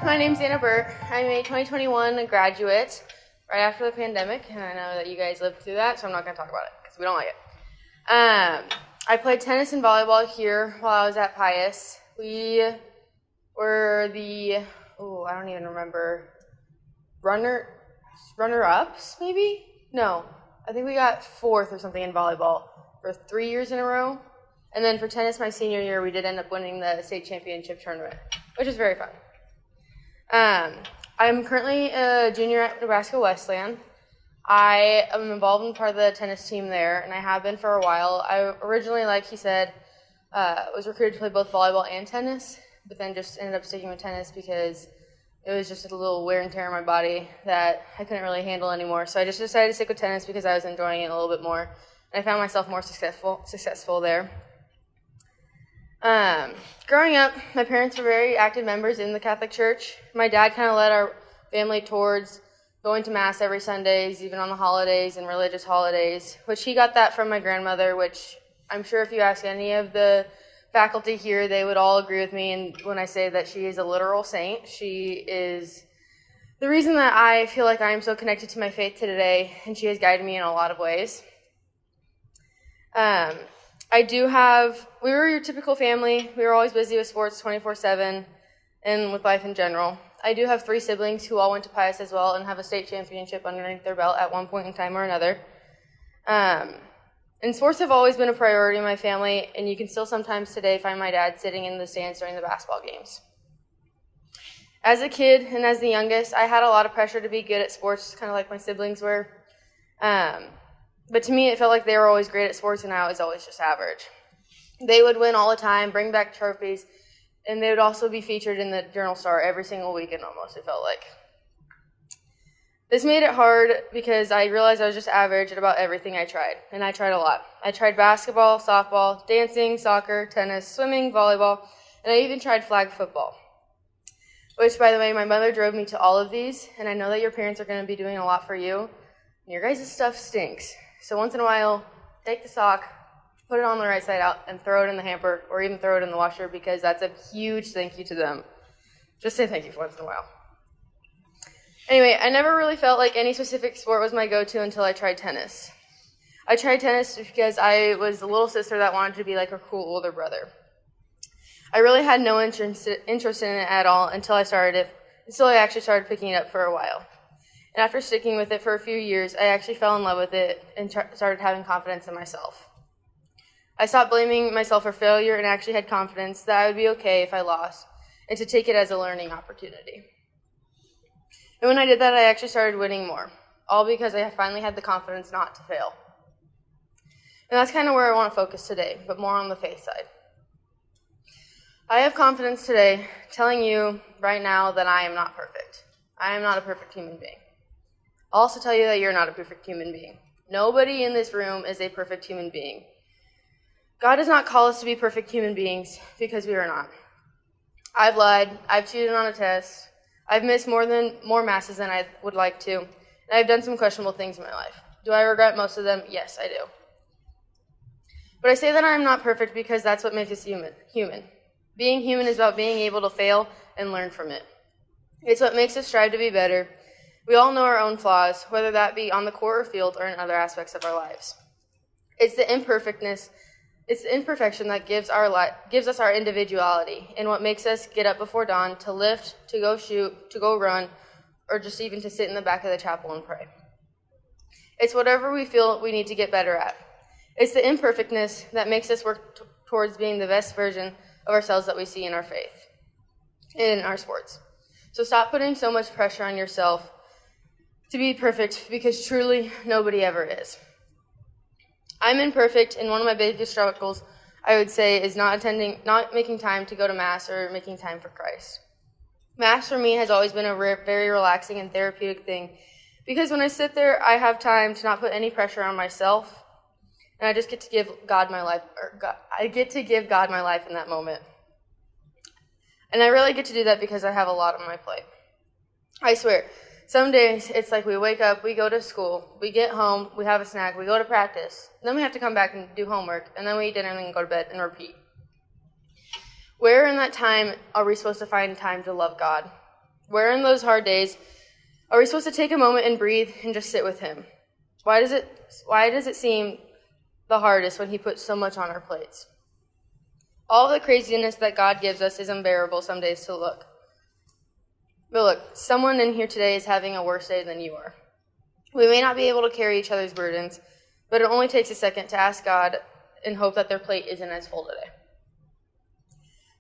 My name's Anna Burt. I'm a 2021 graduate right after the pandemic, and I know that you guys lived through that, so I'm not going to talk about it because we don't like it. I played tennis and volleyball here while I was at Pius. We were I don't even remember, runner-ups, maybe? No, I think we got fourth or something in volleyball for 3 years in a row. And then for tennis, my senior year, we did end up winning the state championship tournament, which is very fun. I'm currently a junior at Nebraska Wesleyan. I am involved in part of the tennis team there, and I have been for a while. I originally, like he said, was recruited to play both volleyball and tennis, but then just ended up sticking with tennis because it was just a little wear and tear on my body that I couldn't really handle anymore. So I just decided to stick with tennis because I was enjoying it a little bit more, and I found myself more successful there. Growing up, my parents were very active members in the Catholic Church. My dad kind of led our family towards going to Mass every Sundays, even on the holidays and religious holidays, which he got that from my grandmother, which I'm sure if you ask any of the faculty here, they would all agree with me. And when I say that she is a literal saint, she is the reason that I feel like I am so connected to my faith today, and she has guided me in a lot of ways. We were your typical family. We were always busy with sports 24/7 and with life in general. I do have 3 siblings who all went to Pius as well and have a state championship underneath their belt at one point in time or another. And sports have always been a priority in my family, and you can still sometimes today find my dad sitting in the stands during the basketball games. As a kid and as the youngest, I had a lot of pressure to be good at sports, kind of like my siblings were. But to me, it felt like they were always great at sports, and I was always just average. They would win all the time, bring back trophies, and they would also be featured in the Journal-Star every single weekend almost, it felt like. This made it hard because I realized I was just average at about everything I tried, and I tried a lot. I tried basketball, softball, dancing, soccer, tennis, swimming, volleyball, and I even tried flag football. Which, by the way, my mother drove me to all of these, and I know that your parents are going to be doing a lot for you, and your guys' stuff stinks. So once in a while, take the sock, put it on the right side out, and throw it in the hamper, or even throw it in the washer, because that's a huge thank you to them. Just say thank you once in a while. Anyway, I never really felt like any specific sport was my go-to until I tried tennis. I tried tennis because I was a little sister that wanted to be like her cool older brother. I really had no interest in it at all until I actually started picking it up for a while. And after sticking with it for a few years, I actually fell in love with it and started having confidence in myself. I stopped blaming myself for failure and actually had confidence that I would be okay if I lost and to take it as a learning opportunity. And when I did that, I actually started winning more, all because I finally had the confidence not to fail. And that's kind of where I want to focus today, but more on the faith side. I have confidence today telling you right now that I am not perfect. I am not a perfect human being. I'll also tell you that you're not a perfect human being. Nobody in this room is a perfect human being. God does not call us to be perfect human beings because we are not. I've lied. I've cheated on a test. I've missed more masses than I would like to. And I've done some questionable things in my life. Do I regret most of them? Yes, I do. But I say that I'm not perfect because that's what makes us human. Being human is about being able to fail and learn from it. It's what makes us strive to be better. We all know our own flaws, whether that be on the court or field or in other aspects of our lives. It's the imperfection that gives us our individuality and what makes us get up before dawn to lift, to go shoot, to go run, or just even to sit in the back of the chapel and pray. It's whatever we feel we need to get better at. It's the imperfectness that makes us work towards being the best version of ourselves that we see in our faith, in our sports. So stop putting so much pressure on yourself to be perfect, because truly nobody ever is. I'm imperfect, and one of my biggest struggles, I would say, is not making time to go to Mass or making time for Christ. Mass for me has always been a very relaxing and therapeutic thing, because when I sit there, I have time to not put any pressure on myself, and I just get to give God my life. I get to give God my life in that moment, and I really get to do that because I have a lot on my plate. I swear. Some days, it's like we wake up, we go to school, we get home, we have a snack, we go to practice, then we have to come back and do homework, and then we eat dinner and then go to bed and repeat. Where in that time are we supposed to find time to love God? Where in those hard days are we supposed to take a moment and breathe and just sit with him? Why does it seem the hardest when he puts so much on our plates? All the craziness that God gives us is unbearable some days to look. But look, someone in here today is having a worse day than you are. We may not be able to carry each other's burdens, but it only takes a second to ask God and hope that their plate isn't as full today.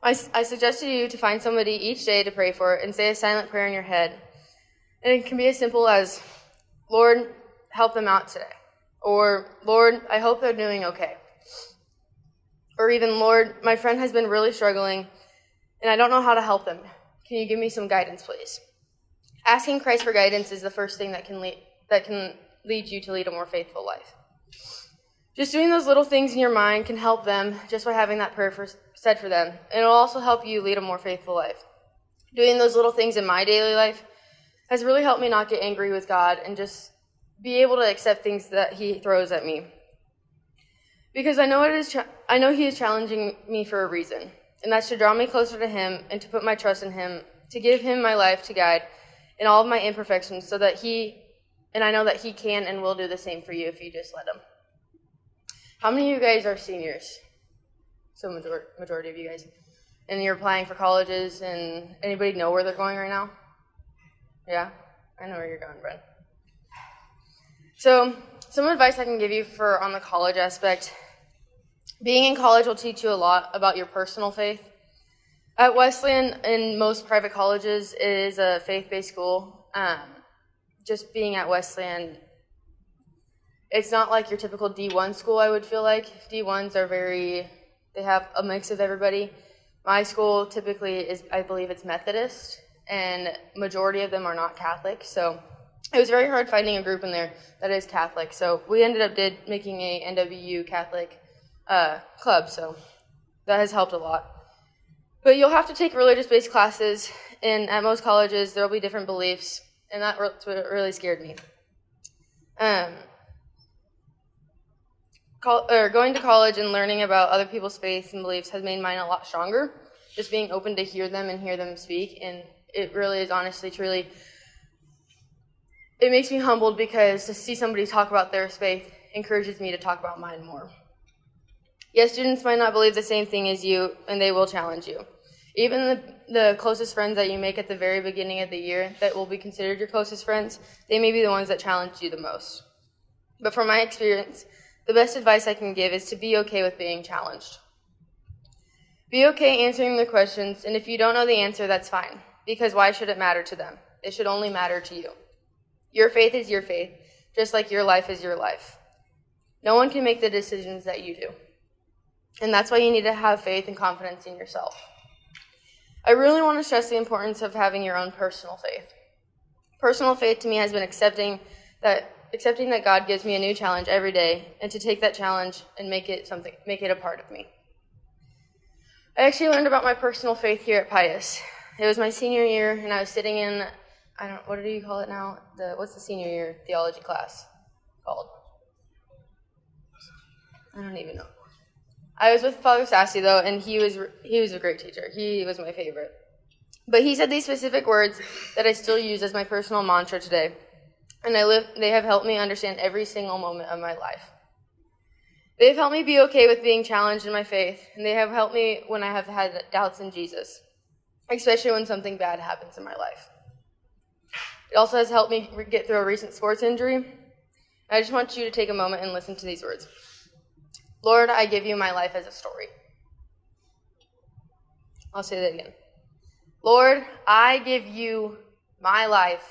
I suggest to you to find somebody each day to pray for and say a silent prayer in your head. And it can be as simple as, Lord, help them out today. Or, Lord, I hope they're doing okay. Or even, Lord, my friend has been really struggling, and I don't know how to help them. Can you give me some guidance, please? Asking Christ for guidance is the first thing that can lead you to lead a more faithful life. Just doing those little things in your mind can help them just by having that prayer said for them. And it'll also help you lead a more faithful life. Doing those little things in my daily life has really helped me not get angry with God and just be able to accept things that he throws at me. Because I know he is challenging me for a reason, and that's to draw me closer to him and to put my trust in him, to give him my life to guide in all of my imperfections so that I know that he can and will do the same for you if you just let him. How many of you guys are seniors? So majority of you guys. And you're applying for colleges, and anybody know where they're going right now? Yeah? I know where you're going, Brent. So, some advice I can give you on the college aspect. Being in college will teach you a lot about your personal faith. At Wesleyan and most private colleges, it is a faith-based school. Just being at Wesleyan, it's not like your typical D1 school, I would feel like. D1s are they have a mix of everybody. My school typically is, I believe it's Methodist, and majority of them are not Catholic. So it was very hard finding a group in there that is Catholic. So we ended up making a NWU Catholic club, so that has helped a lot. But you'll have to take religious-based classes, and at most colleges there will be different beliefs, and that's what really scared me. Going to college and learning about other people's faiths and beliefs has made mine a lot stronger. Just being open to hear them and hear them speak, and it really is honestly, truly, it makes me humbled because to see somebody talk about their faith encourages me to talk about mine more. Yes, students might not believe the same thing as you, and they will challenge you. Even the closest friends that you make at the very beginning of the year that will be considered your closest friends, they may be the ones that challenge you the most. But from my experience, the best advice I can give is to be okay with being challenged. Be okay answering the questions, and if you don't know the answer, that's fine, because why should it matter to them? It should only matter to you. Your faith is your faith, just like your life is your life. No one can make the decisions that you do. And that's why you need to have faith and confidence in yourself. I really want to stress the importance of having your own personal faith. Personal faith to me has been accepting that God gives me a new challenge every day, and to take that challenge and make it a part of me. I actually learned about my personal faith here at Pius. It was my senior year, and I was sitting in, what do you call it now? What's the senior year theology class called? I don't even know. I was with Father Sassy, though, and he was a great teacher. He was my favorite. But he said these specific words that I still use as my personal mantra today, and they have helped me understand every single moment of my life. They have helped me be okay with being challenged in my faith, and they have helped me when I have had doubts in Jesus, especially when something bad happens in my life. It also has helped me get through a recent sports injury. I just want you to take a moment and listen to these words. Lord, I give you my life as a story. I'll say that again. Lord, I give you my life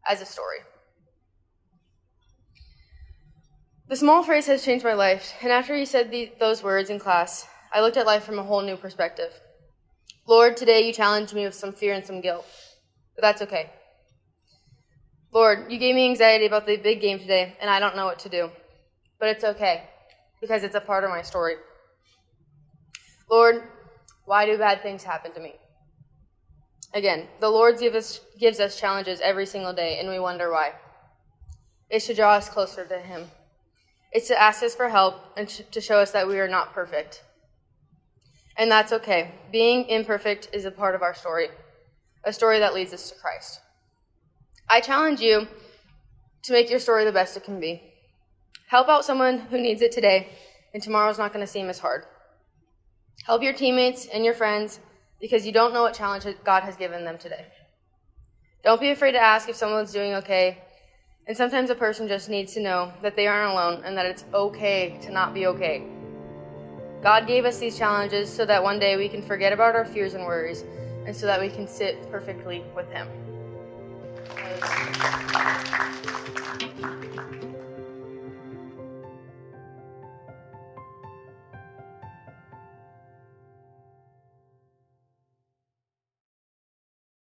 as a story. The small phrase has changed my life, and after he said those words in class, I looked at life from a whole new perspective. Lord, today you challenged me with some fear and some guilt, but that's okay. Lord, you gave me anxiety about the big game today, and I don't know what to do, but it's okay, because it's a part of my story. Lord, why do bad things happen to me? Again, the Lord gives us challenges every single day, and we wonder why. It's to draw us closer to him. It's to ask us for help and to show us that we are not perfect. And that's okay. Being imperfect is a part of our story. a story that leads us to Christ. I challenge you to make your story the best it can be. Help out someone who needs it today, and tomorrow's not going to seem as hard. Help your teammates and your friends because you don't know what challenge God has given them today. Don't be afraid to ask if someone's doing okay, and sometimes a person just needs to know that they aren't alone and that it's okay to not be okay. God gave us these challenges so that one day we can forget about our fears and worries, and so that we can sit perfectly with Him.